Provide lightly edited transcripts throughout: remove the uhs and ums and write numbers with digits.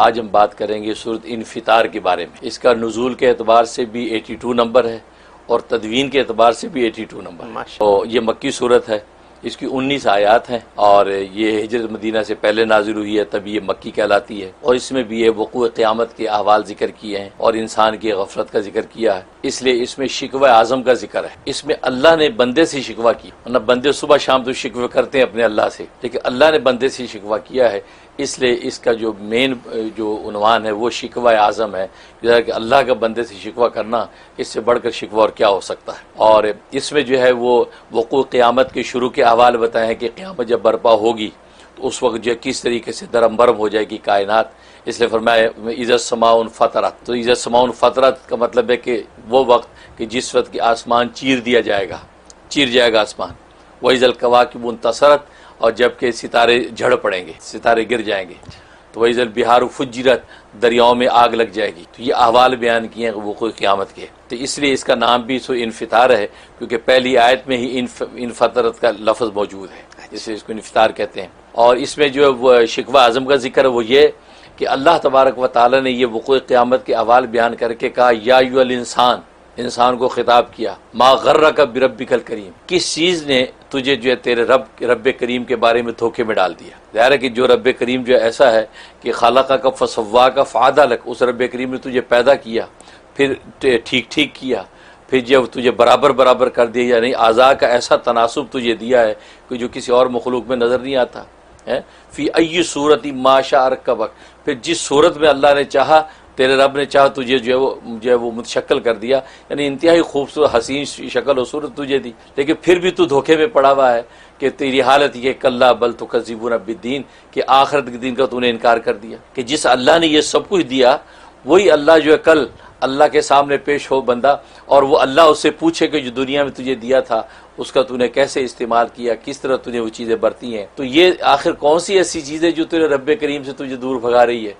آج ہم بات کریں گے سورۃ انفطار کے بارے میں۔ اس کا نزول کے اعتبار سے بھی 82 نمبر ہے اور تدوین کے اعتبار سے بھی 82 نمبر ہے۔ تو یہ مکی صورت ہے، اس کی 19 آیات ہیں اور یہ ہجرت مدینہ سے پہلے نازل ہوئی ہے، تب یہ مکی کہلاتی ہے۔ اور اس میں بھی یہ وقوع قیامت کے احوال ذکر کیے ہیں اور انسان کی غفلت کا ذکر کیا ہے، اس لیے اس میں شکوہ اعظم کا ذکر ہے۔ اس میں اللہ نے بندے سے شکوہ کیا، ورنہ بندے صبح شام تو شکوہ کرتے ہیں اپنے اللہ سے، لیکن اللہ نے بندے سے شکوہ کیا ہے، اس لیے اس کا جو مین جو عنوان ہے وہ شکوہ اعظم ہے، کہ اللہ کا بندے سے شکوہ کرنا، اس سے بڑھ کر شکوہ اور کیا ہو سکتا ہے۔ اور اس میں جو ہے وہ وقوع قیامت کے شروع کے احوال بتائے ہیں کہ قیامت جب برپا ہوگی تو اس وقت جو کس طریقے سے درم برم ہو جائے گی کائنات، اس لیے فرمایا اذا السماء انفطرت۔ تو اذا السماء انفطرت کا مطلب ہے کہ وہ وقت کہ جس وقت کہ آسمان چیر دیا جائے گا، چیر جائے گا آسمان۔ وَإِذَا الْكَوَاكِبُ انتثرت، اور جب کہ ستارے جھڑ پڑیں گے، ستارے گر جائیں گے۔ تو وَإِذَا الْبِحَارُ فُجِّرَتْ، دریاؤں میں آگ لگ جائے گی۔ تو یہ احوال بیان کیے ہیں وقوع قیامت کے، تو اس لیے اس کا نام بھی سو انفطار ہے، کیونکہ پہلی آیت میں ہی انفطرت کا لفظ موجود ہے، جسے اس کو انفطار کہتے ہیں۔ اور اس میں جو شکوہ اعظم کا ذکر ہے وہ یہ کہ اللہ تبارک و تعالی نے یہ وقوع قیامت کے احوال بیان کر کے کہا یا ایھا الانسان، انسان کو خطاب کیا، ما غرک بربک الکریم، کس چیز نے تجھے جو ہے تیرے رب کریم کے بارے میں دھوکے میں ڈال دیا۔ ظاہر ہے کہ جو رب کریم جو ایسا ہے کہ خلقک فسواک فعدلک، اس رب کریم نے تجھے پیدا کیا، پھر ٹھیک ٹھیک کیا، پھر جب تجھے برابر برابر کر دیا، یعنی اعضاء کا ایسا تناسب تجھے دیا ہے کہ جو کسی اور مخلوق میں نظر نہیں آتا ہے۔ فی ای صورت ما شاء رکبک، پھر جس صورت میں اللہ نے چاہا، تیرے رب نے چاہا تجھے جو ہے وہ متشکل کر دیا، یعنی انتہائی خوبصورت حسین شکل و صورت تجھے دی، لیکن پھر بھی تو دھوکے میں پڑا ہوا ہے کہ تیری حالت یہ کلا بل تکذبون بالدین، کہ آخرت کے دن کا تو نے انکار کر دیا، کہ جس اللہ نے یہ سب کچھ دیا وہی اللہ جو ہے کل اللہ کے سامنے پیش ہو بندہ، اور وہ اللہ اس سے پوچھے کہ جو دنیا میں تجھے دیا تھا اس کا تو نے کیسے استعمال کیا، کس طرح تو نے وہ چیزیں برتی ہیں۔ تو یہ آخر کون سی ایسی چیز ہے جو تیرے رب کریم سے تجھے دور بھگا رہی ہے،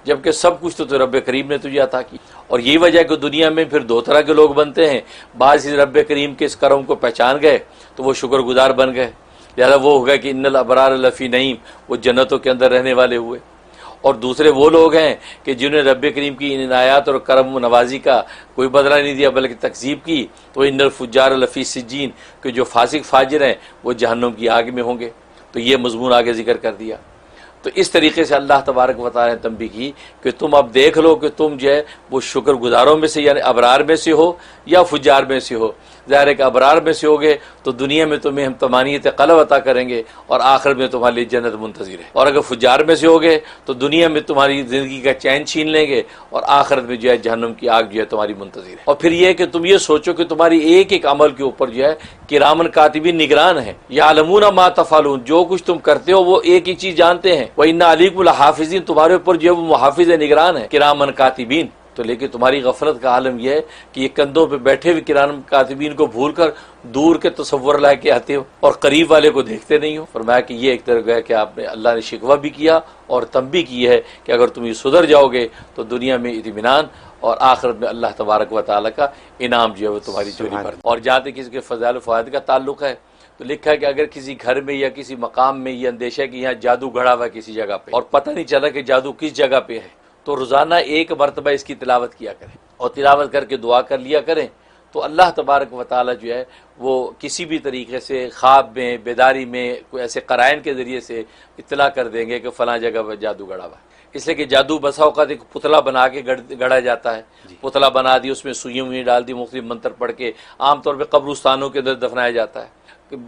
جبکہ سب کچھ تو رب کریم نے تجھے عطا کی۔ اور یہی وجہ ہے کہ دنیا میں پھر دو طرح کے لوگ بنتے ہیں، بعض رب کریم کے اس کرم کو پہچان گئے تو وہ شکر گزار بن گئے، لہذا وہ ہو گیا کہ ان الابرار لفی نعیم، وہ جنتوں کے اندر رہنے والے ہوئے۔ اور دوسرے وہ لوگ ہیں کہ جنہوں نے رب کریم کی عنایات اور کرم و نوازی کا کوئی بدلہ نہیں دیا بلکہ تکذیب کی، تو ان الفجار لفی سجین، کہ جو فاسق فاجر ہیں وہ جہنم کی آگ میں ہوں گے۔ تو یہ مضمون آگے ذکر کر دیا۔ تو اس طریقے سے اللہ تبارک و تعالی نے تنبیہ کی کہ تم اب دیکھ لو کہ تم جو ہے وہ شکر گزاروں میں سے یعنی ابرار میں سے ہو یا فجار میں سے ہو۔ ظاہر ہے کہ ابرار میں سے ہوگے تو دنیا میں تمہیں ہم طمانینت قلب عطا کریں گے اور آخرت میں تمہارے لیے جنت منتظر ہے، اور اگر فجار میں سے ہوگے تو دنیا میں تمہاری زندگی کا چین چھین لیں گے اور آخرت میں جو ہے جہنم کی آگ جو ہے تمہاری منتظر ہے۔ اور پھر یہ کہ تم یہ سوچو کہ تمہاری ایک ایک عمل کے اوپر جو ہے کرامن کاتبین نگران ہیں، یعلمون ما تفعلون، جو کچھ تم کرتے ہو وہ ایک ایک چیز جانتے ہیں، وَإِنَّ عَلَيْكُمْ لَحَافِظِينَ، تمہارے اوپر جو ہے وہ محافظ نگران ہیں، کرامن کاتبین۔ تو لیکن تمہاری غفلت کا عالم یہ ہے کہ یہ کندھوں پہ بیٹھے ہوئے کرام کاتبین کو بھول کر دور کے تصور لے کے آتے ہو اور قریب والے کو دیکھتے نہیں ہو۔ فرمایا کہ یہ ایک طرح ہے کہ آپ نے اللہ نے شکوہ بھی کیا اور تنبیہ کی ہے کہ اگر تم یہ سدھر جاؤ گے تو دنیا میں اطمینان اور آخرت میں اللہ تبارک و تعالیٰ کا انعام جو ہے وہ تمہاری چوری پر۔ اور جہاں تک کسی کے فضائل و فوائد کا تعلق ہے تو لکھا ہے کہ اگر کسی گھر میں یا کسی مقام میں یہ اندیشہ ہے کہ یہاں جادو گھڑا ہوا ہے کسی جگہ پہ اور پتہ نہیں چلا کہ جادو کس جگہ پہ ہے، تو روزانہ ایک مرتبہ اس کی تلاوت کیا کریں اور تلاوت کر کے دعا کر لیا کریں، تو اللہ تبارک و تعالی جو ہے وہ کسی بھی طریقے سے خواب میں بیداری میں کوئی ایسے قرائن کے ذریعے سے اطلاع کر دیں گے کہ فلاں جگہ پر جادو گڑا ہوا ہے۔ اس لیے کہ جادو بسا اوقات ایک پتلا بنا کے گڑا جاتا ہے، پتلا بنا دی، اس میں سوئیاں ہوئی ڈال دی، مختلف منتر پڑھ کے عام طور پہ قبرستانوں کے اندر دفنایا جاتا ہے،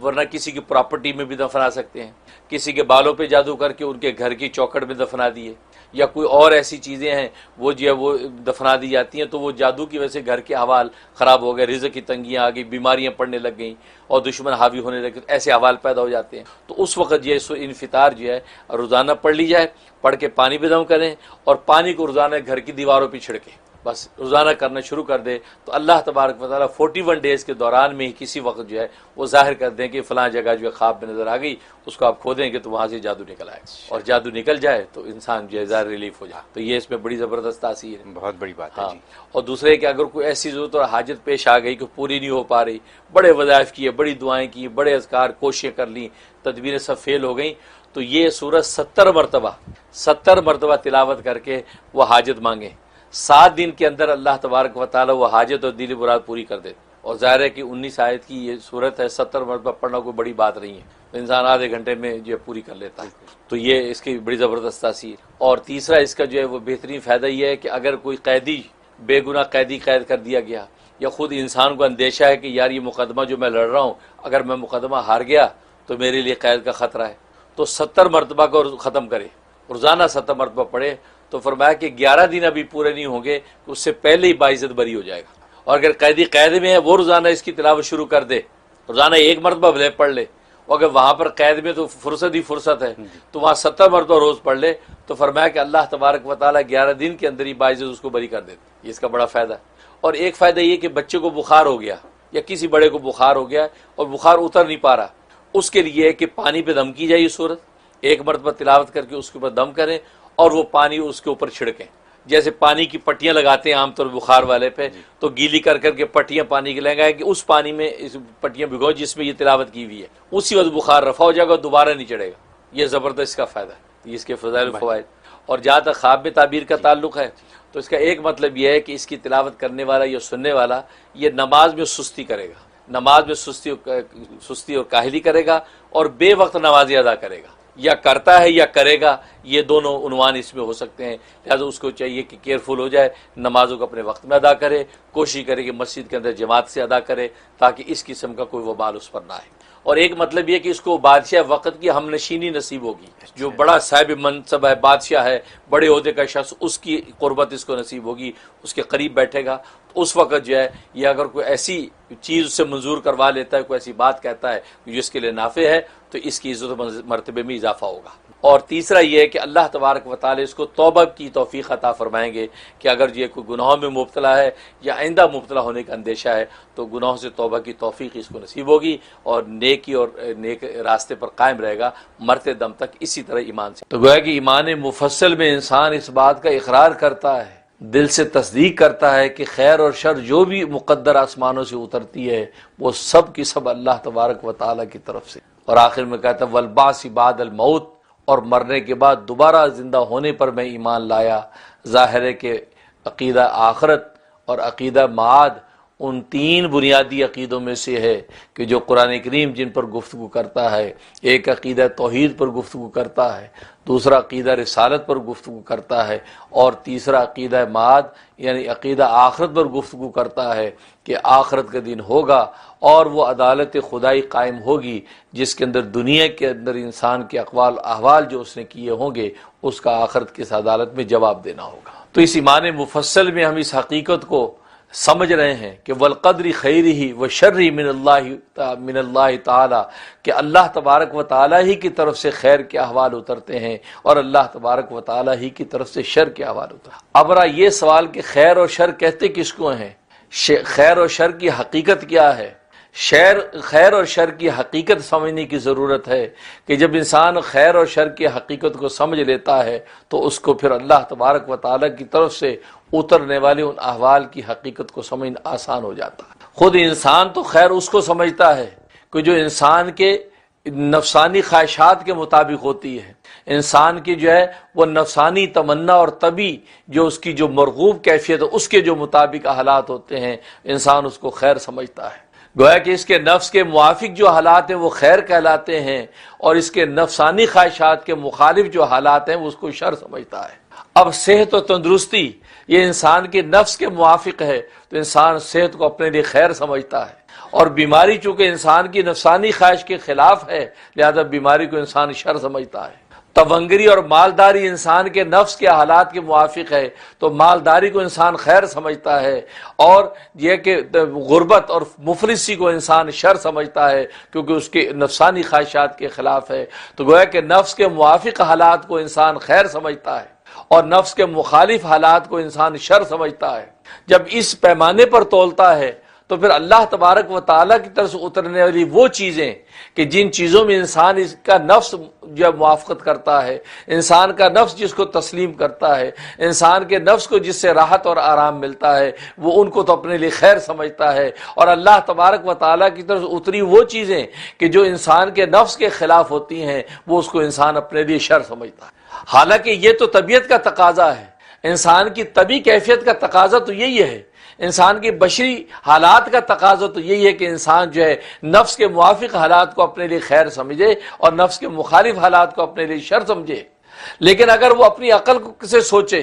ورنہ کسی کی پراپرٹی میں بھی دفنا سکتے ہیں، کسی کے بالوں پہ جادو کر کے ان کے گھر کی چوکھٹ میں دفنا دیے، یا کوئی اور ایسی چیزیں ہیں وہ جو ہے وہ دفنا دی جاتی ہیں، تو وہ جادو کی وجہ سے گھر کے حوال خراب ہو گئے، رزق کی تنگیاں آ گئی، بیماریاں پڑنے لگ گئیں اور دشمن حاوی ہونے لگے، ایسے حوال پیدا ہو جاتے ہیں۔ تو اس وقت یہ انفطار جو ہے روزانہ پڑھ لی جائے، پڑھ کے پانی پہ دم کریں اور پانی کو روزانہ گھر کی دیواروں پہ چھڑکیں، بس روزانہ کرنا شروع کر دے تو اللہ تبارک و تعالیٰ 41 ڈیز کے دوران میں ہی کسی وقت جو ہے وہ ظاہر کر دیں کہ فلاں جگہ جو ہے خواب میں نظر آ گئی، اس کو آپ کھودیں گے تو وہاں سے جادو نکل آئے، اور جادو نکل جائے تو انسان جو ہے ظاہر ریلیف ہو جائے۔ تو یہ اس میں بڑی زبردست تاثیر ہے، بہت بڑی بات ہے ہاں۔ جی۔ اور دوسرے کہ اگر کوئی ایسی ضرورت اور حاجت پیش آ گئی کہ پوری نہیں ہو پا رہی، بڑے وظائف کیے، بڑی دعائیں کی، بڑے اذکار کوششیں کر لیں، تدبیریں سب فیل ہو گئیں، تو یہ سورت 70 مرتبہ تلاوت کر کے وہ حاجت مانگیں، 7 دن کے اندر اللہ تبارک و تعالی وہ حاجت اور دلی مراد پوری کر دے۔ اور ظاہر ہے کہ 19 آیت کی یہ صورت ہے، 70 مرتبہ پڑھنا کوئی بڑی بات نہیں ہے، تو انسان آدھے گھنٹے میں جو ہے پوری کر لیتا ہے، تو یہ اس کی بڑی زبردست تاثیر۔ اور تیسرا اس کا جو ہے وہ بہترین فائدہ یہ ہے کہ اگر کوئی قیدی، بے گناہ قیدی قید کر دیا گیا، یا خود انسان کو اندیشہ ہے کہ یار یہ مقدمہ جو میں لڑ رہا ہوں اگر میں مقدمہ ہار گیا تو میرے لیے قید کا خطرہ ہے، تو 70 مرتبہ کو ختم کرے، روزانہ 70 مرتبہ پڑھے، تو فرمایا کہ 11 دن ابھی پورے نہیں ہوں گے کہ اس سے پہلے ہی باعزت بری ہو جائے گا۔ اور اگر قیدی قید میں ہے وہ روزانہ اس کی تلاوت شروع کر دے، روزانہ 1 مرتبہ بھلے پڑھ لے، اور اگر وہاں پر قید میں تو فرصت ہی فرصت ہے تو وہاں 70 مرتبہ روز پڑھ لے، تو فرمایا کہ اللہ تبارک و تعالیٰ 11 دن کے اندر ہی باعزت اس کو بری کر دیتے۔ یہ اس کا بڑا فائدہ ہے۔ اور ایک فائدہ یہ کہ بچے کو بخار ہو گیا یا کسی بڑے کو بخار ہو گیا اور بخار اتر نہیں پا رہا، اس کے لیے کہ پانی پہ دم کی جائے، یہ صورت 1 مرتبہ تلاوت کر کے اس کے اوپر دم کریں اور وہ پانی اس کے اوپر چھڑکیں، جیسے پانی کی پٹیاں لگاتے ہیں عام طور بخار والے پہ، تو گیلی کر کر کے پٹیاں پانی کی لگائیں کہ اس پانی میں اس پٹیاں بھگو جس میں یہ تلاوت کی ہوئی ہے، اسی وقت بخار رفع ہو جائے گا، دوبارہ نہیں چڑھے گا۔ یہ زبردست اس کا فائدہ ہے، یہ اس کے فضائل و فوائد۔ اور جہاں تک خواب میں تعبیر کا تعلق ہے تو اس کا ایک مطلب یہ ہے کہ اس کی تلاوت کرنے والا یا سننے والا یہ نماز میں سستی کرے گا، نماز میں سستی اور کاہلی کرے گا، اور بے وقت نمازی ادا کرے گا، یا کرتا ہے یا کرے گا، یہ دونوں عنوان اس میں ہو سکتے ہیں۔ لہٰذا اس کو چاہیے کہ کیئرفل ہو جائے، نمازوں کو اپنے وقت میں ادا کرے، کوشش کرے کہ مسجد کے اندر جماعت سے ادا کرے تاکہ اس قسم کا کوئی وبال اس پر نہ آئے۔ اور ایک مطلب یہ کہ اس کو بادشاہ وقت کی ہم نشینی نصیب ہوگی، جو بڑا صاحب منصب ہے، بادشاہ ہے، بڑے عہدے کا شخص، اس کی قربت اس کو نصیب ہوگی، اس کے قریب بیٹھے گا، تو اس وقت جو ہے یہ اگر کوئی ایسی چیز اس سے منظور کروا لیتا ہے، کوئی ایسی بات کہتا ہے جو اس کے لیے نافع ہے، تو اس کی عزت و مرتبے میں اضافہ ہوگا۔ اور تیسرا یہ ہے کہ اللہ تبارک و تعالی اس کو توبہ کی توفیق عطا فرمائیں گے کہ اگر یہ کوئی گناہوں میں مبتلا ہے یا آئندہ مبتلا ہونے کا اندیشہ ہے تو گناہوں سے توبہ کی توفیق اس کو نصیب ہوگی، اور نیکی اور نیک راستے پر قائم رہے گا مرتے دم تک اسی طرح ایمان سے۔ تو گویا کہ ایمان مفصل میں انسان اس بات کا اقرار کرتا ہے، دل سے تصدیق کرتا ہے کہ خیر اور شر جو بھی مقدر آسمانوں سے اترتی ہے وہ سب کی سب اللہ تبارک و تعالیٰ کی طرف سے۔ اور آخر میں کہتا ہے والبعث بعد الموت، اور مرنے کے بعد دوبارہ زندہ ہونے پر میں ایمان لایا۔ ظاہر ہے کہ عقیدہ آخرت اور عقیدہ معاد ان 3 بنیادی عقیدوں میں سے ہے کہ جو قرآن کریم جن پر گفتگو کرتا ہے۔ ایک عقیدہ توحید پر گفتگو کرتا ہے، دوسرا عقیدہ رسالت پر گفتگو کرتا ہے، اور تیسرا عقیدہ معاد یعنی عقیدہ آخرت پر گفتگو کرتا ہے کہ آخرت کا دن ہوگا اور وہ عدالت خدائی قائم ہوگی جس کے اندر دنیا کے اندر انسان کے اقوال احوال جو اس نے کیے ہوں گے اس کا آخرت کی عدالت میں جواب دینا ہوگا۔ تو اس ایمان مفصل میں ہم اس حقیقت کو سمجھ رہے ہیں کہ والقدر خیرہ و شرہ من اللہ تعالی، کہ اللہ تبارک و تعالی ہی کی طرف سے خیر کے احوال اترتے ہیں اور اللہ تبارک و تعالی ہی کی طرف سے شر کے احوال اترتے ہیں۔ اب رہا یہ سوال کہ خیر اور شر کہتے کس کو ہیں، خیر اور شر کی حقیقت کیا ہے؟ خیر اور شر کی حقیقت سمجھنے کی ضرورت ہے کہ جب انسان خیر اور شر کی حقیقت کو سمجھ لیتا ہے تو اس کو پھر اللہ تبارک و تعالیٰ کی طرف سے اترنے والے ان احوال کی حقیقت کو سمجھنا آسان ہو جاتا ہے۔ خود انسان تو خیر اس کو سمجھتا ہے کہ جو انسان کے نفسانی خواہشات کے مطابق ہوتی ہے، انسان کی جو ہے وہ نفسانی تمنا اور طبی جو اس کی جو مرغوب کیفیت ہے اس کے جو مطابق حالات ہوتے ہیں انسان اس کو خیر سمجھتا ہے۔ گویا کہ اس کے نفس کے موافق جو حالات ہیں وہ خیر کہلاتے ہیں، اور اس کے نفسانی خواہشات کے مخالف جو حالات ہیں وہ اس کو شر سمجھتا ہے۔ اب صحت و تندرستی یہ انسان کے نفس کے موافق ہے تو انسان صحت کو اپنے لیے خیر سمجھتا ہے، اور بیماری چونکہ انسان کی نفسانی خواہش کے خلاف ہے لہذا بیماری کو انسان شر سمجھتا ہے۔ تونگری اور مالداری انسان کے نفس کے حالات کے موافق ہے تو مالداری کو انسان خیر سمجھتا ہے، اور یہ کہ غربت اور مفلسی کو انسان شر سمجھتا ہے کیونکہ اس کے نفسانی خواہشات کے خلاف ہے۔ تو گویا کہ نفس کے موافق حالات کو انسان خیر سمجھتا ہے اور نفس کے مخالف حالات کو انسان شر سمجھتا ہے۔ جب اس پیمانے پر تولتا ہے تو پھر اللہ تبارک و تعالیٰ کی طرف سے اترنے والی وہ چیزیں کہ جن چیزوں میں انسان اس کا نفس جب موافقت کرتا ہے، انسان کا نفس جس کو تسلیم کرتا ہے، انسان کے نفس کو جس سے راحت اور آرام ملتا ہے، وہ ان کو تو اپنے لیے خیر سمجھتا ہے، اور اللہ تبارک و تعالیٰ کی طرف سے اتری وہ چیزیں کہ جو انسان کے نفس کے خلاف ہوتی ہیں، وہ اس کو انسان اپنے لیے شر سمجھتا ہے۔ حالانکہ یہ تو طبیعت کا تقاضا ہے، انسان کی طبی کیفیت کا تقاضا تو یہی ہے، انسان کی بشری حالات کا تقاضا تو یہی ہے کہ انسان جو ہے نفس کے موافق حالات کو اپنے لیے خیر سمجھے اور نفس کے مخالف حالات کو اپنے لیے شر سمجھے۔ لیکن اگر وہ اپنی عقل سے سوچے،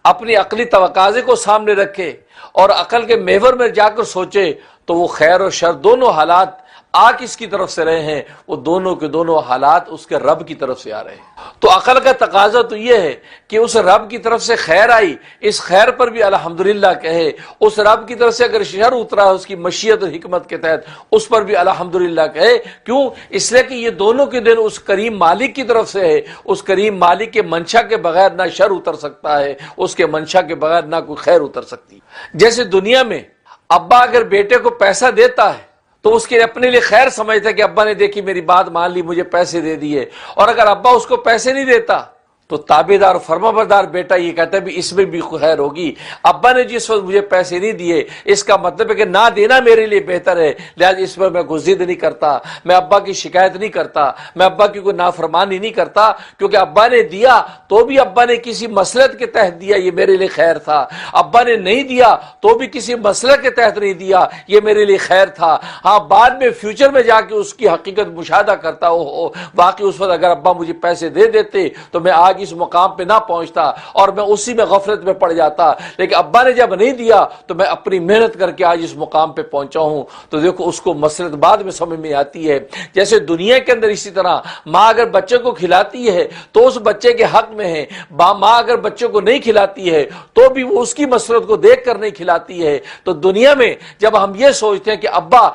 اپنی عقلی تقاضے کو سامنے رکھے اور عقل کے محور میں جا کر سوچے، تو وہ خیر اور شر دونوں حالات آ کس کی طرف سے رہے ہیں؟ وہ دونوں کے دونوں حالات اس کے رب کی طرف سے آ رہے ہیں۔ تو عقل کا تقاضا تو یہ ہے کہ اس رب کی طرف سے خیر آئی، اس خیر پر بھی الحمدللہ کہے، اس رب کی طرف سے اگر شر اترا اس کی مشیت اور حکمت کے تحت، اس پر بھی الحمدللہ کہے۔ کیوں؟ اس لیے کہ یہ دونوں کے دن اس کریم مالک کی طرف سے ہے، اس کریم مالک کے منشا کے بغیر نہ شر اتر سکتا ہے، اس کے منشا کے بغیر نہ کوئی خیر اتر سکتی۔ جیسے دنیا میں ابا اگر بیٹے کو پیسہ دیتا ہے تو اس کے اپنے لیے خیر سمجھتا ہے کہ ابا نے دیکھی میری بات مان لی، مجھے پیسے دے دیے، اور اگر ابا اس کو پیسے نہیں دیتا تو تابعدار فرما بردار بیٹا یہ کہتا ہے بھی اس میں بھی خیر ہوگی، ابا نے جس وقت مجھے پیسے نہیں دیے اس کا مطلب ہے کہ نہ دینا میرے لیے بہتر ہے، لہذا اس پر میں کوئی ضد نہیں کرتا، میں ابا کی شکایت نہیں کرتا، میں ابا کی کوئی نافرمانی نہیں کرتا، کیونکہ ابا نے دیا تو بھی ابا نے کسی مصلحت کے تحت دیا، یہ میرے لیے خیر تھا، ابا نے نہیں دیا تو بھی کسی مصلحت کے تحت نہیں دیا، یہ میرے لیے خیر تھا۔ ہاں بعد میں فیوچر میں جا کے اس کی حقیقت مشاہدہ کرتا ہو، واقعی اس وقت اگر ابا مجھے پیسے دے دیتے تو میں آج اس مقام پہ نہ پہنچتا اور میں اسی میں غفلت میں پڑ جاتا، لیکن ابا نے جب نہیں دیا تو میں اپنی محنت کر کے آج اس مقام پہ پہنچا ہوں۔ تو دیکھو اس کو مصلحت بعد میں سمجھ میں آتی ہے۔ جیسے دنیا کے اندر اسی طرح ماں اگر بچے کو کھلاتی ہے تو اس بچے کے حق میں ہے، ماں اگر بچے کو نہیں کھلاتی ہے تو بھی وہ اس کی مصلحت کو دیکھ کر نہیں کھلاتی ہے۔ تو دنیا میں جب ہم یہ سوچتے ہیں کہ ابا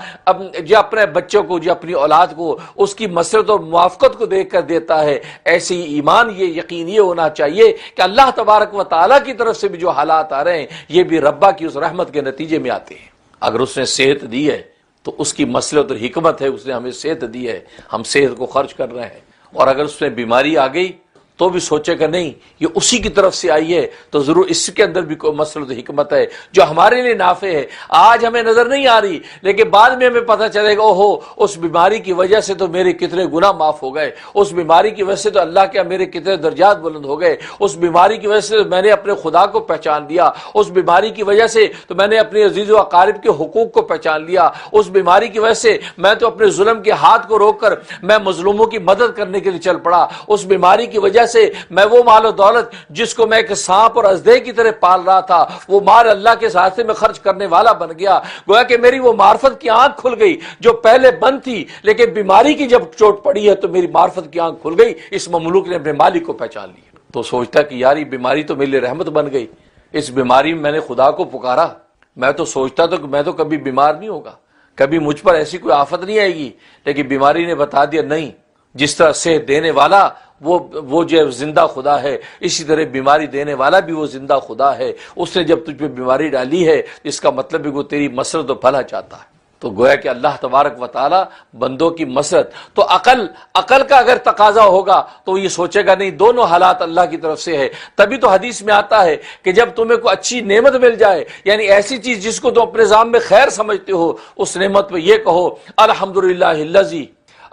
جو اپنے بچوں کو، جو اپنی اولاد کو اس کی مصلحت اور موافقت کو دیکھ کر دیتا ہے، ایسے ہی ایمان یہ یقین یہ ہونا چاہیے کہ اللہ تبارک و تعالیٰ کی طرف سے بھی جو حالات آ رہے ہیں یہ بھی ربا کی اس رحمت کے نتیجے میں آتے ہیں۔ اگر اس نے صحت دی ہے تو اس کی مصلحت اور حکمت ہے، اس نے ہمیں صحت دی ہے، ہم صحت کو خرچ کر رہے ہیں، اور اگر اس میں بیماری آ گئی تو بھی سوچے کہ نہیں یہ اسی کی طرف سے آئی ہے، تو ضرور اس کے اندر بھی کوئی مصلحت حکمت ہے جو ہمارے لیے نافع ہے، آج ہمیں نظر نہیں آ رہی لیکن بعد میں ہمیں پتہ چلے گا اوہو اس بیماری کی وجہ سے تو میرے کتنے گناہ معاف ہو گئے، اس بیماری کی وجہ سے تو اللہ کے میرے کتنے درجات بلند ہو گئے، اس بیماری کی وجہ سے میں نے اپنے خدا کو پہچان لیا، اس بیماری کی وجہ سے تو میں نے اپنے عزیز و اقارب کے حقوق کو پہچان لیا، اس بیماری کی وجہ سے میں تو اپنے ظلم کے ہاتھ کو روک کر میں مظلوموں کی مدد کرنے کے لیے چل پڑا، اس بیماری کی وجہ سے میں وہ مال و دولت جس کو میں ایک سانپ اور اژدھے کی طرح پال رہا تھا وہ مال اللہ کے راستے میں خرچ کرنے والا بن گیا، گویا کہ میری وہ معرفت کی آنکھ کھل گئی جو پہلے بند تھی، لیکن بیماری کی جب چوٹ پڑی ہے تو میری معرفت کی آنکھ کھل گئی، اس مملوک نے اپنے مالک کو پہچان لیا۔ تو سوچتا کہ یار یہ بیماری تو میرے لیے رحمت بن گئی، اس بیماری میں نے خدا کو پکارا، میں تو سوچتا تھا کہ میں تو کبھی بیمار نہیں ہوگا، کبھی مجھ پر ایسی کوئی آفت نہیں آئے گی، لیکن بیماری نے بتا دیا نہیں، جس طرح صحت دینے والا وہ جو زندہ خدا ہے، اسی طرح بیماری دینے والا بھی وہ زندہ خدا ہے، اس نے جب تجھ پہ بیماری ڈالی ہے اس کا مطلب ہے وہ تیری مسرت و بھلا چاہتا ہے۔ تو گویا کہ اللہ تبارک و تعالی بندوں کی مسرت، تو عقل کا اگر تقاضا ہوگا تو یہ سوچے گا نہیں دونوں حالات اللہ کی طرف سے ہے، تبھی تو حدیث میں آتا ہے کہ جب تمہیں کوئی اچھی نعمت مل جائے، یعنی ایسی چیز جس کو تم اپنے ذات میں خیر سمجھتے ہو، اس نعمت پہ یہ کہو الحمدللہ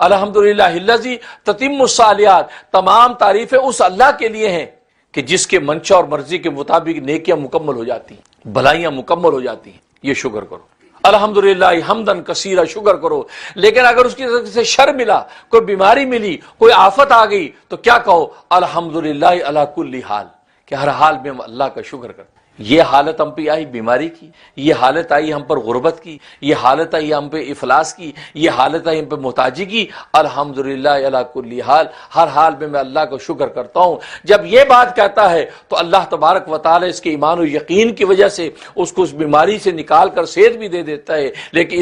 الذی تتم الصالحات، تمام تعریفیں اس اللہ کے لیے ہیں کہ جس کے منشا اور مرضی کے مطابق نیکیاں مکمل ہو جاتی ہیں، بھلائیاں مکمل ہو جاتی ہیں، یہ شکر کرو، الحمدللہ حمدن کثیرا، شکر کرو۔ لیکن اگر اس کی طرف سے شر ملا، کوئی بیماری ملی، کوئی آفت آ گئی تو کیا کہو؟ الحمدللہ علی کل حال، کہ ہر حال میں ہم اللہ کا شکر کرتے۔ یہ حالت ہم پہ آئی بیماری کی، یہ حالت آئی ہم پر غربت کی، یہ حالت آئی ہم پہ افلاس کی، یہ حالت آئی ہم پہ محتاجی کی، الحمدللہ علی کل حال، ہر حال میں میں اللہ کا شکر کرتا ہوں۔ جب یہ بات کہتا ہے تو اللہ تبارک و تعالی اس کے ایمان و یقین کی وجہ سے اس کو اس بیماری سے نکال کر صحت بھی دے دیتا ہے، لیکن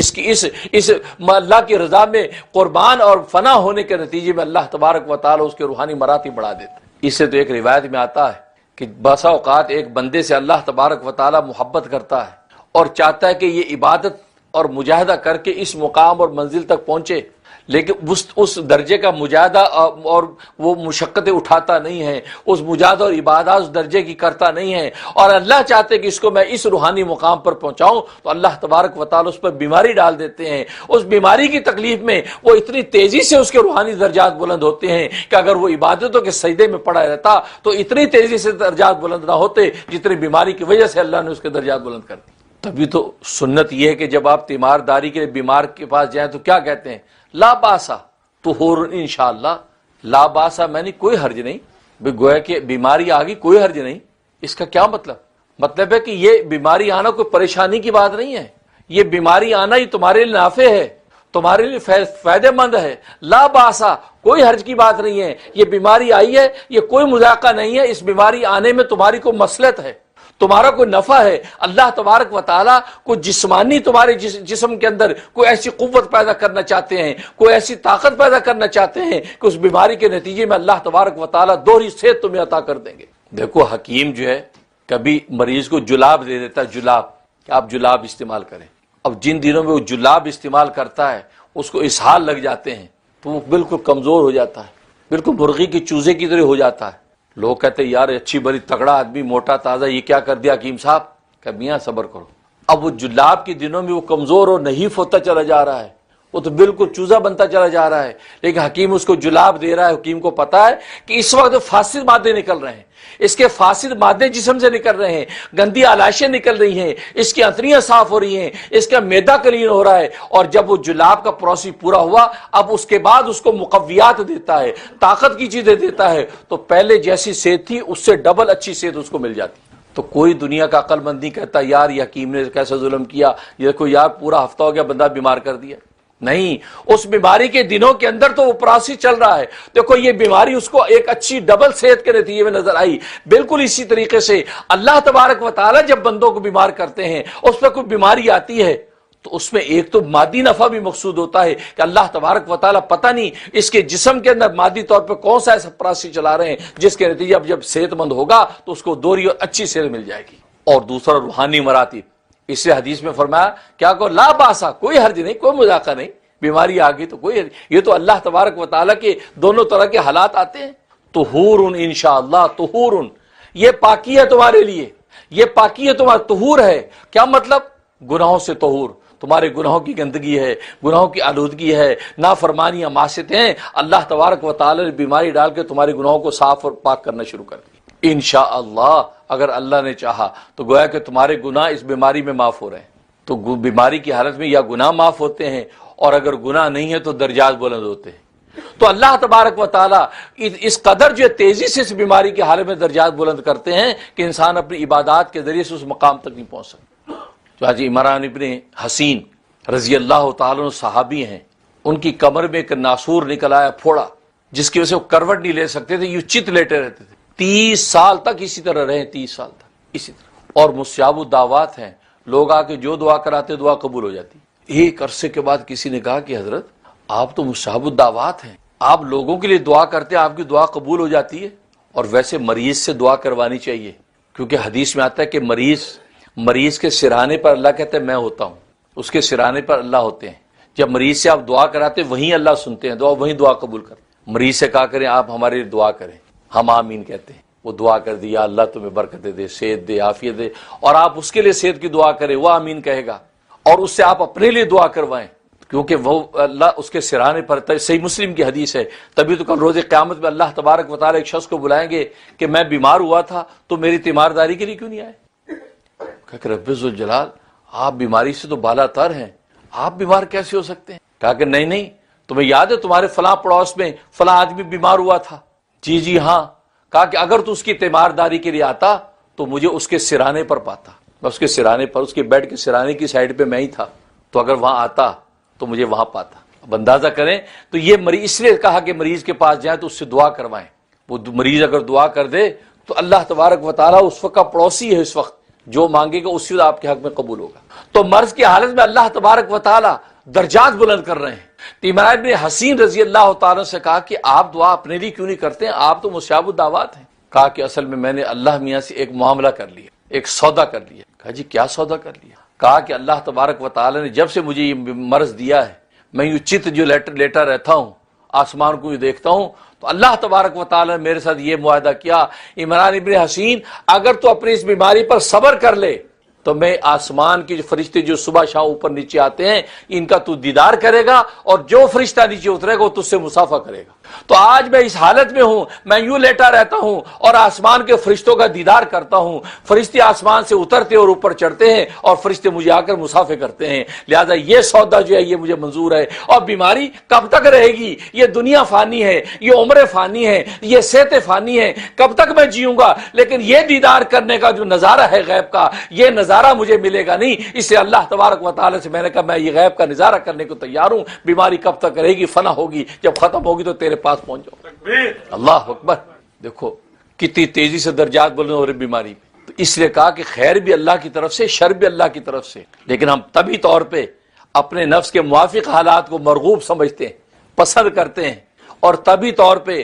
اس اللہ کی رضا میں قربان اور فنا ہونے کے نتیجے میں اللہ تبارک و تعالی اس کے روحانی مراتب بڑھا دیتا ہے۔ اس سے تو ایک روایت میں آتا ہے کہ بسا اوقات ایک بندے سے اللہ تبارک و تعالی محبت کرتا ہے اور چاہتا ہے کہ یہ عبادت اور مجاہدہ کر کے اس مقام اور منزل تک پہنچے، لیکن اس درجے کا مجاہدہ اور وہ مشقتیں اٹھاتا نہیں ہے، اس مجاہدہ اور عبادات اس درجے کی کرتا نہیں ہے، اور اللہ چاہتے کہ اس کو میں اس روحانی مقام پر پہنچاؤں، تو اللہ تبارک و تعالی اس پر بیماری ڈال دیتے ہیں۔ اس بیماری کی تکلیف میں وہ اتنی تیزی سے اس کے روحانی درجات بلند ہوتے ہیں کہ اگر وہ عبادتوں کے سجدے میں پڑا رہتا تو اتنی تیزی سے درجات بلند نہ ہوتے جتنی بیماری کی وجہ سے اللہ نے اس کے درجات بلند کر دی۔ تبھی تو سنت یہ ہے کہ جب آپ تیمارداری کے لیے بیمار کے پاس جائیں تو کیا کہتے ہیں؟ لا باسا طہور انشاءاللہ، لا باسا میں نہیں، کوئی حرج نہیں، گویا کہ بیماری آ گئی کوئی حرج نہیں۔ اس کا کیا مطلب؟ مطلب ہے کہ یہ بیماری آنا کوئی پریشانی کی بات نہیں ہے، یہ بیماری آنا ہی تمہارے لیے نافع ہے، تمہارے لیے فائدہ مند ہے۔ لا باسا، کوئی حرج کی بات نہیں ہے، یہ بیماری آئی ہے، یہ کوئی مذاقہ نہیں ہے، اس بیماری آنے میں تمہاری کوئی مصلحت ہے، تمہارا کوئی نفع ہے۔ اللہ تبارک و تعالیٰ کو جسمانی تمہارے جسم کے اندر کوئی ایسی قوت پیدا کرنا چاہتے ہیں، کوئی ایسی طاقت پیدا کرنا چاہتے ہیں کہ اس بیماری کے نتیجے میں اللہ تبارک و تعالیٰ دوہری صحت تمہیں عطا کر دیں گے۔ دیکھو حکیم جو ہے کبھی مریض کو جلاب دے دیتا ہے، جلاب کہ آپ جلاب استعمال کریں۔ اب جن دنوں میں وہ جلاب استعمال کرتا ہے اس کو اسہال لگ جاتے ہیں تو وہ بالکل کمزور ہو جاتا ہے، بالکل مرغی کے چوزے کی طرح ہو جاتا ہے۔ لوگ کہتے ہیں یار اچھی بڑی تگڑا آدمی، موٹا تازہ، یہ کیا کر دیا حکیم صاحب؟ کہ میاں صبر کرو۔ اب وہ جلاب کے دنوں میں وہ کمزور اور نحیف ہوتا چلا جا رہا ہے، وہ تو بالکل چوزا بنتا چلا جا رہا ہے، لیکن حکیم اس کو جلاب دے رہا ہے۔ حکیم کو پتا ہے کہ اس وقت فاسد مادے نکل رہے ہیں، اس کے فاسد مادے جسم سے نکل رہے ہیں، گندی آلائشیں نکل رہی ہیں، اس کی انتڑیاں صاف ہو رہی ہیں، اس کا معدہ کلین ہو رہا ہے۔ اور جب وہ جلاب کا پروسیس پورا ہوا، اب اس کے بعد اس کو مقویات دیتا ہے، طاقت کی چیزیں دیتا ہے، تو پہلے جیسی صحت تھی اس سے ڈبل اچھی صحت اس کو مل جاتی۔ تو کوئی دنیا کا عقل مند نہیں کہتا یار یہ حکیم نے کیسا ظلم کیا، یہ کوئی یار پورا ہفتہ ہو گیا بندہ بیمار کر دیا۔ نہیں، اس بیماری کے دنوں کے اندر تو وہ پروسیس چل رہا ہے۔ دیکھو یہ بیماری اس کو ایک اچھی ڈبل صحت کے نتیجے میں نظر آئی۔ بالکل اسی طریقے سے اللہ تبارک و تعالی جب بندوں کو بیمار کرتے ہیں، اس پہ کوئی بیماری آتی ہے تو اس میں ایک تو مادی نفع بھی مقصود ہوتا ہے کہ اللہ تبارک و تعالی پتہ نہیں اس کے جسم کے اندر مادی طور پہ کون سا ایسا پروسیس چلا رہے ہیں جس کے نتیجے اب جب صحت مند ہوگا تو اس کو دوہری اور اچھی صحت مل جائے گی۔ اور دوسرا روحانی مراتب، اس سے حدیث میں فرمایا کیا کو لا باسا، کوئی حرج نہیں، کوئی مذاقہ نہیں، بیماری آ گئی تو کوئی حرج۔ یہ تو اللہ تبارک و تعالیٰ کے دونوں طرح کے حالات آتے ہیں۔ طہور انشاءاللہ، طہور، یہ پاکی ہے تمہارے لیے، یہ پاکی ہے تمہارا، طہور ہے کیا مطلب؟ گناہوں سے طہور، تمہارے گناہوں کی گندگی ہے، گناہوں کی آلودگی ہے، نافرمانیاں معصیتیں ہیں، اللہ تبارک و تعالی نے بیماری ڈال کے تمہارے گناہوں کو صاف اور پاک کرنا شروع کر دی۔ انشاءاللہ، اگر اللہ نے چاہا تو گویا کہ تمہارے گناہ اس بیماری میں معاف ہو رہے ہیں۔ تو بیماری کی حالت میں یا گناہ معاف ہوتے ہیں، اور اگر گناہ نہیں ہے تو درجات بلند ہوتے ہیں۔ تو اللہ تبارک و تعالیٰ اس قدر جو تیزی سے اس بیماری کی حالت میں درجات بلند کرتے ہیں کہ انسان اپنی عبادات کے ذریعے سے اس مقام تک نہیں پہنچ سکتا۔ جو حضرت عمران ابن حسین رضی اللہ تعالیٰ عنہ صحابی ہیں، ان کی کمر میں ایک ناسور نکل آیا پھوڑا، جس کی وجہ سے وہ کروٹ نہیں لے سکتے تھے، یوں چت لیٹے رہتے تھے۔ 30 سال تک اسی طرح رہے، 30 سال تک اسی طرح۔ اور مستجاب الدعوات ہیں، لوگ آ کے جو دعا کراتے دعا قبول ہو جاتی۔ ایک عرصے کے بعد کسی نے کہا کہ حضرت آپ تو مستجاب الدعوات ہیں، آپ لوگوں کے لیے دعا کرتے ہیں، آپ کی دعا قبول ہو جاتی ہے، اور ویسے مریض سے دعا کروانی چاہیے، کیونکہ حدیث میں آتا ہے کہ مریض کے سرانے پر اللہ کہتے ہیں میں ہوتا ہوں، اس کے سرانے پر اللہ ہوتے ہیں۔ جب مریض سے آپ دعا کراتے وہیں اللہ سنتے ہیں دعا، وہیں دعا قبول کرتے ہیں۔ مریض سے کہا کریں آپ ہمارے لیے دعا کریں، ہم آمین کہتے ہیں۔ وہ دعا کر دی، یا اللہ تمہیں برکت دے، صحت دے، عافیت دے، اور آپ اس کے لیے صحت کی دعا کریں، وہ آمین کہے گا، اور اس سے آپ اپنے لیے دعا کروائیں، کیونکہ وہ اللہ اس کے سرانے پر۔ صحیح مسلم کی حدیث ہے، تبھی تو کل روز قیامت میں اللہ تبارک و تعالیٰ ایک شخص کو بلائیں گے کہ میں بیمار ہوا تھا تو میری تیمارداری کے لیے کیوں نہیں آئے؟ کہ رب ذوالجلال آپ بیماری سے تو بالا تر ہیں، آپ بیمار کیسے ہو سکتے ہیں؟ کہا کہ نہیں، تمہیں یاد ہے تمہارے فلاں پڑوس میں فلاں آدمی بیمار ہوا تھا؟ جی ہاں۔ کہا کہ اگر تو اس کی تیمارداری کے لیے آتا تو مجھے اس کے سرانے پر پاتا، میں اس کے سرانے پر، اس کے بیڈ کے سرانے کی سائڈ پہ میں ہی تھا، تو اگر وہاں آتا تو مجھے وہاں پاتا۔ اب اندازہ کریں، تو یہ مریض اس لیے کہا کہ مریض کے پاس جائیں تو اس سے دعا کروائیں۔ وہ مریض اگر دعا کر دے تو اللہ تبارک و تعالیٰ اس وقت کا پڑوسی ہے، اس وقت جو مانگے گا اسی وقت آپ کے حق میں قبول ہوگا۔ تو مرض کی حالت میں اللہ تبارک و تعالیٰ درجات بلند کر رہے ہیں۔ عمران بن حسین رضی اللہ تعالیٰ سے کہا کہ آپ دعا اپنے لیے کیوں نہیں کرتے ہیں، آپ تو مستجاب الدعوات ہیں؟ کہا کہ اصل میں نے اللہ میاں سے ایک معاملہ کر لیا، ایک سودا کر لیا۔ کہا جی کیا سودا کر لیا؟ کہا کہ اللہ تبارک و تعالی نے جب سے مجھے یہ مرض دیا ہے، میں یوں چت جو لیٹا رہتا ہوں، آسمان کو یہ دیکھتا ہوں، تو اللہ تبارک و تعالی نے میرے ساتھ یہ معاہدہ کیا، عمران ابن حسین اگر تو اپنی اس بیماری پر صبر کر لے تو میں آسمان کے جو فرشتے جو صبح شام اوپر نیچے آتے ہیں ان کا تو دیدار کرے گا، اور جو فرشتہ نیچے اترے گا وہ تجھ سے مصافحہ کرے گا۔ تو آج میں اس حالت میں ہوں، میں یوں لیٹا رہتا ہوں اور آسمان کے فرشتوں کا دیدار کرتا ہوں، فرشتے آسمان سے اترتے اور اوپر چڑھتے ہیں اور فرشتے مجھے آ کر مصافحہ کرتے ہیں، لہذا یہ سودا جو ہے یہ مجھے منظور ہے۔ اور بیماری کب تک رہے گی؟ یہ دنیا فانی ہے، یہ عمر فانی ہے، یہ صحت فانی ہے، کب تک میں جیوں گا؟ لیکن یہ دیدار کرنے کا جو نظارہ ہے غیب کا، یہ نظارہ مجھے ملے گا نہیں۔ اس سے اللہ تبارک و تعالی سے میں نے کہا میں یہ غیب کا نظارہ کرنے کو تیار ہوں، بیماری کب تک رہے گی؟ فنا ہوگی، جب ختم ہوگی تو تیرے پاس پہنچ جاؤ۔ اللہ اکبر! دیکھو کتنی تیزی سے درجات بلند ہو رہے بیماری میں۔ تو اس لیے کہا کہ خیر بھی اللہ کی طرف سے، شر بھی اللہ کی طرف سے، لیکن ہم طبی طور پہ اپنے نفس کے موافق حالات کو مرغوب سمجھتے ہیں، پسند کرتے ہیں، اور طبی طور پہ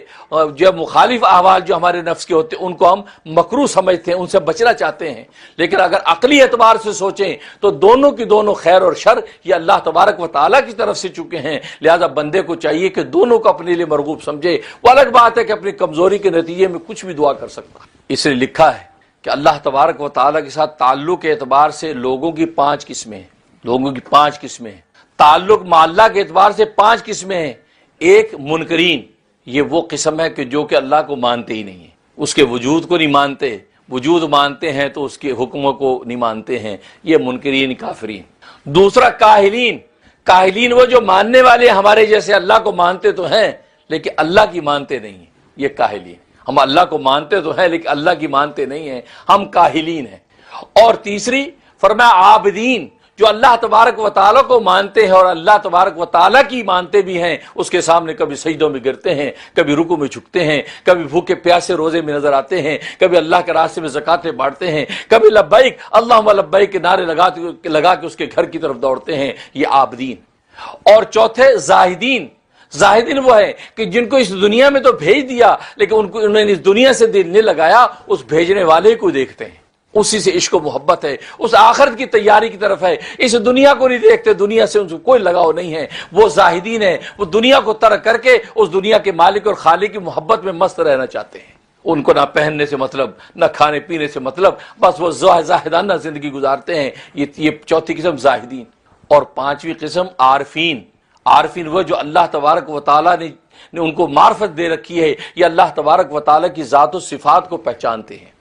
جو مخالف احوال جو ہمارے نفس کے ہوتے ہیں ان کو ہم مکروہ سمجھتے ہیں، ان سے بچنا چاہتے ہیں۔ لیکن اگر عقلی اعتبار سے سوچیں تو دونوں کی دونوں خیر اور شر یہ اللہ تبارک و تعالیٰ کی طرف سے چکے ہیں، لہذا بندے کو چاہیے کہ دونوں کو اپنے لیے مرغوب سمجھے۔ وہ الگ بات ہے کہ اپنی کمزوری کے نتیجے میں کچھ بھی دعا کر سکتا۔ اس لیے لکھا ہے کہ اللہ تبارک و تعالیٰ کے ساتھ تعلق کے اعتبار سے لوگوں کی 5 قسمیں ہیں، لوگوں کی 5 قسمیں ہیں۔ تعلق مع اللہ کے اعتبار سے 5 قسمیں ہیں۔ ایک منکرین، یہ وہ قسم ہے کہ جو کہ اللہ کو مانتے ہی نہیں ہیں، اس کے وجود کو نہیں مانتے، وجود مانتے ہیں تو اس کے حکموں کو نہیں مانتے ہیں، یہ منکرین کافرین۔ دوسرا کاہلین، کاہلین وہ جو ماننے والے ہمارے جیسے اللہ کو مانتے تو ہیں لیکن اللہ کی مانتے نہیں ہیں، یہ کاہلین۔ ہم اللہ کو مانتے تو ہیں لیکن اللہ کی مانتے نہیں ہیں، ہم کاہلین ہیں۔ اور تیسری فرمایا عابدین، جو اللہ تبارک و تعالیٰ کو مانتے ہیں اور اللہ تبارک و تعالیٰ کی مانتے بھی ہیں، اس کے سامنے کبھی سجدوں میں گرتے ہیں، کبھی رکوع میں جھکتے ہیں، کبھی بھوکے پیاسے روزے میں نظر آتے ہیں، کبھی اللہ کے راستے میں زکاتیں بانٹتے ہیں، کبھی لبیک اللہم لبیک کے نعرے لگا کے اس کے گھر کی طرف دوڑتے ہیں، یہ عابدین۔ اور چوتھے زاہدین، زاہدین وہ ہے کہ جن کو اس دنیا میں تو بھیج دیا لیکن انہوں نے اس دنیا سے دل نہیں لگایا، اس بھیجنے والے کو دیکھتے ہیں، اسی سے عشق و محبت ہے، اس آخرت کی تیاری کی طرف ہے، اس دنیا کو نہیں دیکھتے، دنیا سے ان سے کوئی لگاؤ نہیں ہے، وہ زاہدین ہیں، وہ دنیا کو ترک کر کے اس دنیا کے مالک اور خالق کی محبت میں مست رہنا چاہتے ہیں۔ ان کو نہ پہننے سے مطلب، نہ کھانے پینے سے مطلب، بس وہ زاہدانہ زندگی گزارتے ہیں۔ یہ چوتھی قسم زاہدین۔ اور 5ویں قسم عارفین۔ عارفین وہ جو اللہ تبارک و تعالیٰ نے ان کو معرفت دے رکھی ہے، یہ اللہ تبارک و تعالیٰ کی ذات و صفات کو پہچانتے ہیں۔